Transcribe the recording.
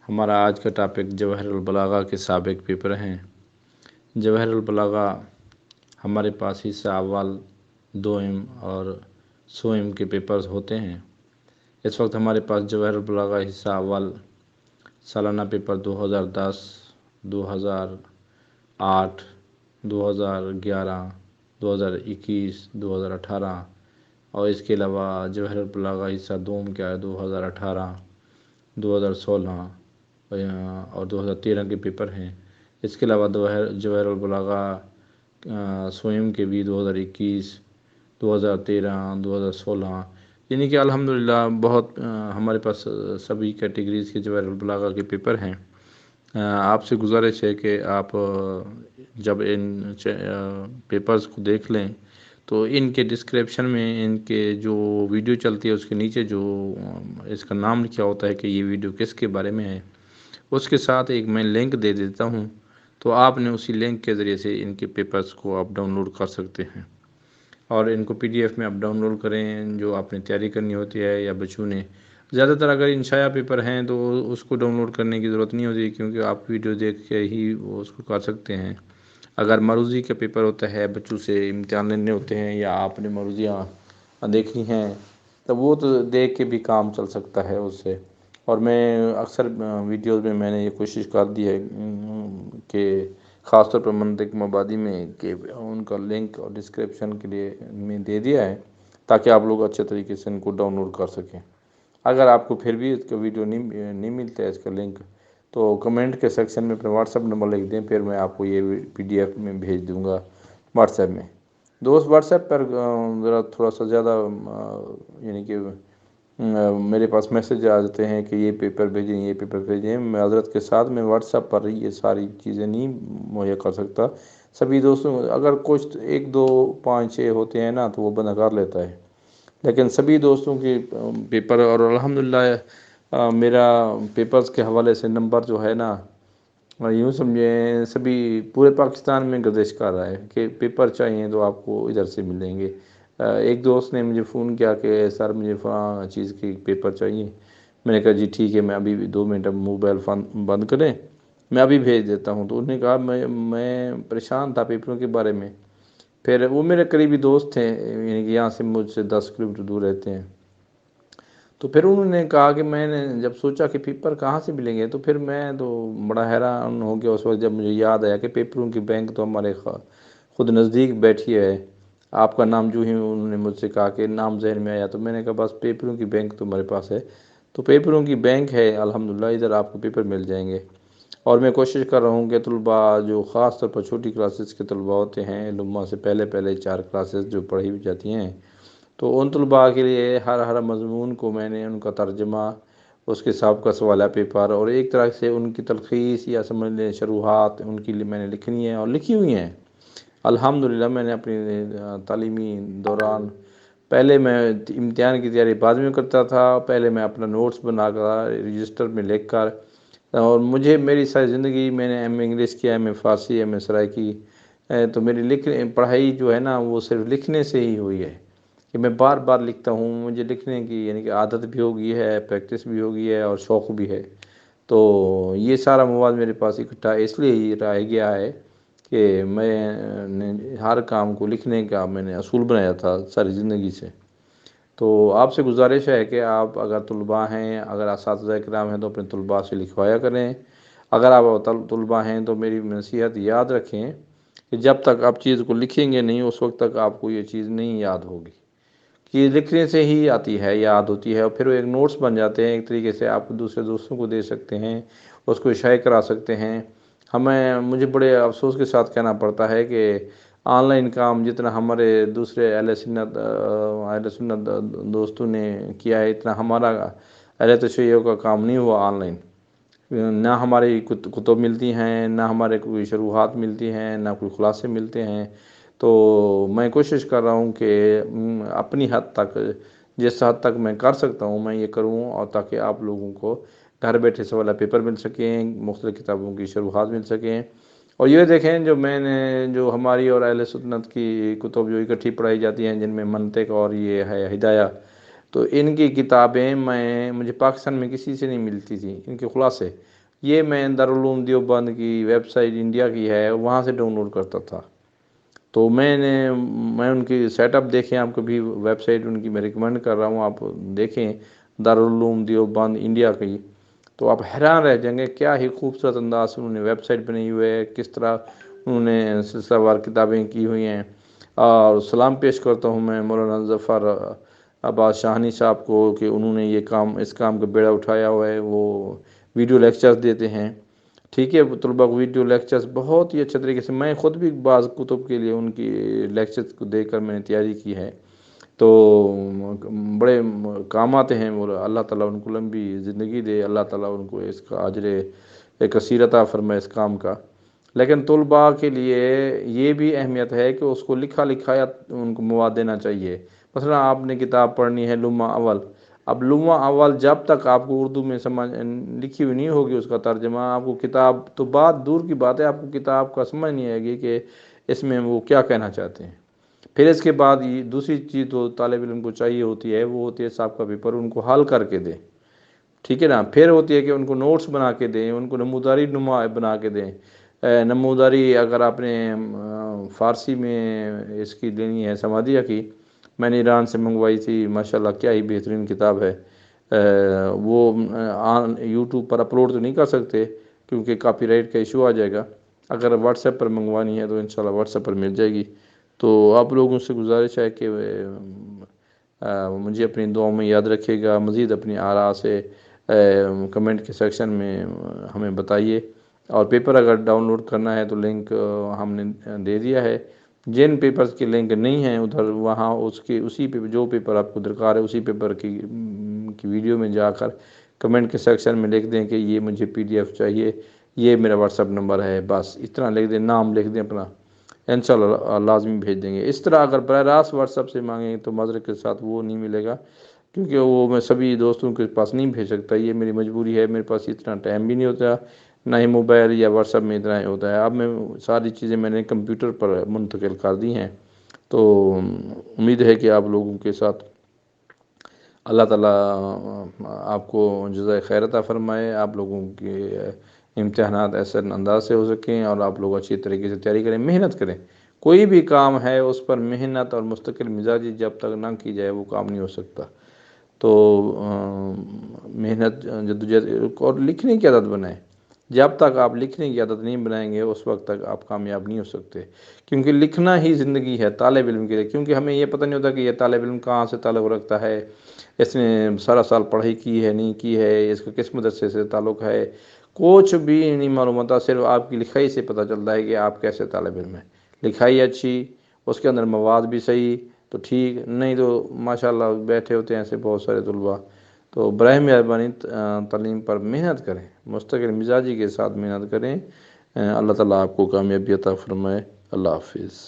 ہمارا آج کا ٹاپک جواہر البلاغہ کے سابق پیپر ہیں۔ جواہر البلاغہ ہمارے پاس حصہ اول، دوئم اور سوئم کے پیپرز ہوتے ہیں۔ اس وقت ہمارے پاس جواہر البلاغہ حصہ اول سالانہ پیپر 2010، 2008، 2011، 2021، 2018 اور اس کے علاوہ جواہر البلاغہ حصہ دوم کیا ہے 2018، 2016 اور 2013 کے پیپر ہیں۔ اس کے علاوہ جواہر البلاغہ سوئم کے بھی 2021، 2013، 2016 یعنی کہ الحمدللہ بہت ہمارے پاس سبھی کیٹیگریز کے جواہر البلاغہ کے پیپر ہیں۔ آپ سے گزارش ہے کہ آپ جب ان پیپرز کو دیکھ لیں تو ان کے ڈسکرپشن میں ان کے جو ویڈیو چلتی ہے اس کے نیچے جو اس کا نام لکھا ہوتا ہے کہ یہ ویڈیو کس کے بارے میں ہے، اس کے ساتھ ایک میں لنک دے دیتا ہوں، تو آپ نے اسی لنک کے ذریعے سے ان کے پیپرز کو آپ ڈاؤن لوڈ کر سکتے ہیں اور ان کو PDF میں آپ ڈاؤن لوڈ کریں جو آپ نے تیاری کرنی ہوتی ہے یا بچوں نے۔ زیادہ تر اگر انشاء پیپر ہیں تو اس کو ڈاؤن لوڈ کرنے کی ضرورت نہیں ہوتی کیونکہ آپ ویڈیو دیکھ کے ہی وہ اس کو کر سکتے ہیں۔ اگر مروزی کا پیپر ہوتا ہے، بچوں سے امتحان لینے ہوتے ہیں یا آپ نے مروزیاں دیکھنی ہیں تو وہ تو دیکھ کے بھی کام چل سکتا ہے اس سے۔ اور میں اکثر ویڈیوز میں نے یہ کوشش کر دی ہے کہ خاص طور پر منطق مبادی میں کہ ان کا لنک اور ڈسکرپشن کے لیے میں دے دیا ہے تاکہ آپ لوگ اچھے طریقے سے ان کو ڈاؤن لوڈ کر سکیں۔ اگر آپ کو پھر بھی اس کا ویڈیو نہیں ملتا ہے، اس کا لنک، تو کمنٹ کے سیکشن میں اپنا واٹس ایپ نمبر لکھ دیں، پھر میں آپ کو یہ PDF میں بھیج دوں گا واٹس ایپ میں۔ دوست واٹس ایپ پر ذرا تھوڑا سا زیادہ یعنی کہ میرے پاس میسج آ جاتے ہیں کہ یہ پیپر بھیجیں، یہ پیپر بھیجیں۔ معذرت کے ساتھ میں واٹس ایپ پر یہ ساری چیزیں نہیں مہیا کر سکتا سبھی دوستوں، اگر کچھ 1، 2، 5، 6 ہوتے ہیں نا تو وہ بندہ کر لیتا ہے، لیکن سبھی دوستوں کے پیپر اور الحمدللہ میرا پیپرز کے حوالے سے نمبر جو ہے نا یوں سمجھیں سبھی پورے پاکستان میں گردش کر رہا ہے کہ پیپر چاہیے تو آپ کو ادھر سے ملیں گے۔ ایک دوست نے مجھے فون کیا کہ سر مجھے فلاں چیز کی پیپر چاہیے۔ میں نے کہا جی ٹھیک ہے، میں ابھی 2 منٹ موبائل فون بند کریں، میں ابھی بھیج دیتا ہوں۔ تو انہوں نے کہا میں پریشان تھا پیپروں کے بارے میں۔ پھر وہ میرے قریبی دوست تھے، یعنی کہ یہاں سے مجھ سے 10 کلومیٹر دور رہتے ہیں۔ تو پھر انہوں نے کہا کہ میں نے جب سوچا کہ پیپر کہاں سے ملیں گے تو پھر میں تو بڑا حیران ہو گیا اس وقت جب مجھے یاد آیا کہ پیپروں کی بینک تو ہمارے خود نزدیک بیٹھی ہے۔ آپ کا نام جو ہی انہوں نے مجھ سے کہا کہ نام ذہن میں آیا تو میں نے کہا بس پیپروں کی بینک تو ہمارے پاس ہے۔ تو پیپروں کی بینک ہے الحمدللہ، ادھر آپ کو پیپر مل جائیں گے۔ اور میں کوشش کر رہا ہوں کہ طلباء جو خاص طور پر چھوٹی کلاسز کے طلباء ہوتے ہیں، لمحہ سے پہلے 4 کلاسز جو پڑھی جاتی ہیں، تو ان طلباء کے لیے ہر مضمون کو میں نے ان کا ترجمہ، اس کے سابقہ سوالہ پیپر اور ایک طرح سے ان کی تلخیص یا سمجھ لیں شروحات ان کے لیے میں نے لکھنی ہے اور لکھی ہوئی ہیں۔ الحمدللہ میں نے اپنی تعلیمی دوران پہلے میں امتحان کی تیاری بعد میں کرتا تھا، پہلے میں اپنا نوٹس بنا کر رجسٹر میں لکھ کر، اور مجھے میری ساری زندگی میں نے ایم اے انگلش کیا، ایم اے فارسی، ایم اے سرائیکی، تو میری پڑھائی جو ہے نا وہ صرف لکھنے سے ہی ہوئی ہے کہ میں بار بار لکھتا ہوں۔ مجھے لکھنے کی یعنی کہ عادت بھی ہو گئی ہے، پریکٹس بھی ہو گئی ہے اور شوق بھی ہے۔ تو یہ سارا مواد میرے پاس اکٹھا اس لیے ہی رہ گیا ہے کہ میں نے ہر کام کو لکھنے کا میں نے اصول بنایا تھا ساری زندگی سے۔ تو آپ سے گزارش ہے کہ آپ اگر طلباء ہیں، اگر اساتذہ کرام ہیں تو اپنے طلباء سے لکھوایا کریں۔ اگر آپ طلباء ہیں تو میری نصیحت یاد رکھیں کہ جب تک آپ چیز کو لکھیں گے نہیں اس وقت تک آپ کو یہ چیز نہیں یاد ہوگی، کہ لکھنے سے ہی آتی ہے، یاد ہوتی ہے، اور پھر وہ ایک نوٹس بن جاتے ہیں، ایک طریقے سے آپ دوسرے دوستوں کو دے سکتے ہیں، اس کو شائع کرا سکتے ہیں۔ مجھے بڑے افسوس کے ساتھ کہنا پڑتا ہے کہ آن لائن کام جتنا ہمارے دوسرے اہل سنت دوستوں نے کیا ہے اتنا ہمارا اہل تشیع کا کام نہیں ہوا آن لائن۔ نہ ہماری کتب ملتی ہیں، نہ ہمارے کوئی شروحات ملتی ہیں، نہ کوئی خلاصے ملتے ہیں۔ تو میں کوشش کر رہا ہوں کہ اپنی حد تک جس حد تک میں کر سکتا ہوں میں یہ کروں، اور تاکہ آپ لوگوں کو گھر بیٹھے سوالہ پیپر مل سکیں، مختلف کتابوں کی شروحات مل سکیں۔ اور یہ دیکھیں جو ہماری اور اہل سنت کی کتب جو اکٹھی پڑھائی جاتی ہیں جن میں منطق اور یہ ہے ہدایہ، تو ان کی کتابیں مجھے پاکستان میں کسی سے نہیں ملتی تھی، ان کے خلاصے یہ میں دارالعلوم دیوبند کی ویب سائٹ انڈیا کی ہے وہاں سے ڈاؤن لوڈ کرتا تھا۔ تو میں ان کی سیٹ اپ دیکھیں، آپ کو بھی ویب سائٹ ان کی میں ریکمینڈ کر رہا ہوں، آپ دیکھیں دارالعلوم دیوبند انڈیا کی، تو آپ حیران رہ جائیں گے کیا ہی خوبصورت انداز سے انہوں نے ویب سائٹ بنائی ہوئی ہے، کس طرح انہوں نے سلسلہ وار کتابیں کی ہوئی ہیں۔ اور سلام پیش کرتا ہوں میں مولانا ظفر عباس شاہنی صاحب کو کہ انہوں نے اس کام کا بیڑا اٹھایا ہوا ہے، وہ ویڈیو لیکچرز دیتے ہیں، ٹھیک ہے، طلباء کو ویڈیو لیکچرز بہت ہی اچھے طریقے سے، میں خود بھی بعض کتب کے لیے ان کی لیکچرز کو دیکھ کر میں نے تیاری کی ہے، تو بڑے کام آتے ہیں وہ، اللہ تعالیٰ ان کو لمبی زندگی دے، اللہ تعالیٰ ان کو اس کا اجر کثیر عطا فرمائے اس کام کا۔ لیکن طلباء کے لیے یہ بھی اہمیت ہے کہ اس کو لکھا لکھایا ان کو مواد دینا چاہیے۔ مثلا آپ نے کتاب پڑھنی ہے لمحہ اول، اب لمحہ اول جب تک آپ کو اردو میں لکھی ہوئی نہیں ہوگی اس کا ترجمہ، آپ کو کتاب تو بات دور کی بات ہے، آپ کو کتاب کا سمجھ نہیں آئے گی کہ اس میں وہ کیا کہنا چاہتے ہیں۔ پھر اس کے بعد دوسری چیز تو طالب علم کو چاہیے ہوتی ہے، وہ ہوتی ہے صاحب کا پیپر ان کو حل کر کے دیں، ٹھیک ہے نا۔ پھر ہوتی ہے کہ ان کو نوٹس بنا کے دیں، ان کو نموداری بنا کے دیں، نموداری اگر آپ نے فارسی میں اس کی دینی ہے سمادیہ کی، میں نے ایران سے منگوائی تھی، ماشاءاللہ کیا ہی بہترین کتاب ہے، وہ یوٹیوب پر اپلوڈ تو نہیں کر سکتے کیونکہ کاپی رائٹ کا ایشو آ جائے گا، اگر واٹس ایپ پر منگوانی ہے تو انشاءاللہ واٹس ایپ پر مل جائے گی۔ تو آپ لوگوں سے گزارش ہے کہ مجھے اپنی دعاؤں میں یاد رکھیے گا، مزید اپنی آراء سے کمنٹ کے سیکشن میں ہمیں بتائیے، اور پیپر اگر ڈاؤن لوڈ کرنا ہے تو لنک ہم نے دے دیا ہے، جن پیپرز کے لنک نہیں ہیں ادھر وہاں اسی پیپر جو پیپر آپ کو درکار ہے اسی پیپر کی ویڈیو میں جا کر کمنٹ کے سیکشن میں لکھ دیں کہ یہ مجھے PDF چاہیے، یہ میرا واٹس ایپ نمبر ہے، بس اتنا لکھ دیں، نام لکھ دیں اپنا، انشاءاللہ لازمی بھیج دیں گے۔ اس طرح اگر براہ راست واٹس ایپ سے مانگیں تو معذرت کے ساتھ وہ نہیں ملے گا، کیونکہ وہ میں سبھی دوستوں کے پاس نہیں بھیج سکتا، یہ میری مجبوری ہے، میرے پاس اتنا ٹائم بھی نہیں ہوتا، نہ ہی موبائل یا واٹس ایپ میں اتنا ہی ہوتا ہے۔ اب میں ساری چیزیں میں نے کمپیوٹر پر منتقل کر دی ہیں، تو امید ہے کہ آپ لوگوں کے ساتھ اللہ تعالیٰ آپ کو جزائے خیر عطا فرمائے، آپ لوگوں کے امتحانات ایسے انداز سے ہو سکیں اور آپ لوگ اچھی طریقے سے تیاری کریں، محنت کریں، کوئی بھی کام ہے اس پر محنت اور مستقل مزاجی جب تک نہ کی جائے وہ کام نہیں ہو سکتا۔ تو محنت جدوجہد اور لکھنے کی عادت بنائیں، جب تک آپ لکھنے کی عادت نہیں بنائیں گے اس وقت تک آپ کامیاب نہیں ہو سکتے، کیونکہ لکھنا ہی زندگی ہے طالب علم کے لیے، کیونکہ ہمیں یہ پتہ نہیں ہوتا کہ یہ طالب علم کہاں سے تعلق رکھتا ہے، اس نے سارا سال پڑھائی کی ہے نہیں کی ہے، اس کا کس مدرسے سے تعلق ہے، کچھ بھی نہیں معلوم ہوتا، صرف آپ کی لکھائی سے پتہ چلتا ہے کہ آپ کیسے طالب علم ہیں، لکھائی اچھی، اس کے اندر مواد بھی صحیح تو ٹھیک، نہیں تو ماشاءاللہ بیٹھے ہوتے ہیں ایسے بہت سارے طلباء۔ تو برائے مہربانی تعلیم پر محنت کریں، مستقل مزاجی کے ساتھ محنت کریں، اللہ تعالیٰ آپ کو کامیابی عطا فرمائے۔ اللہ حافظ۔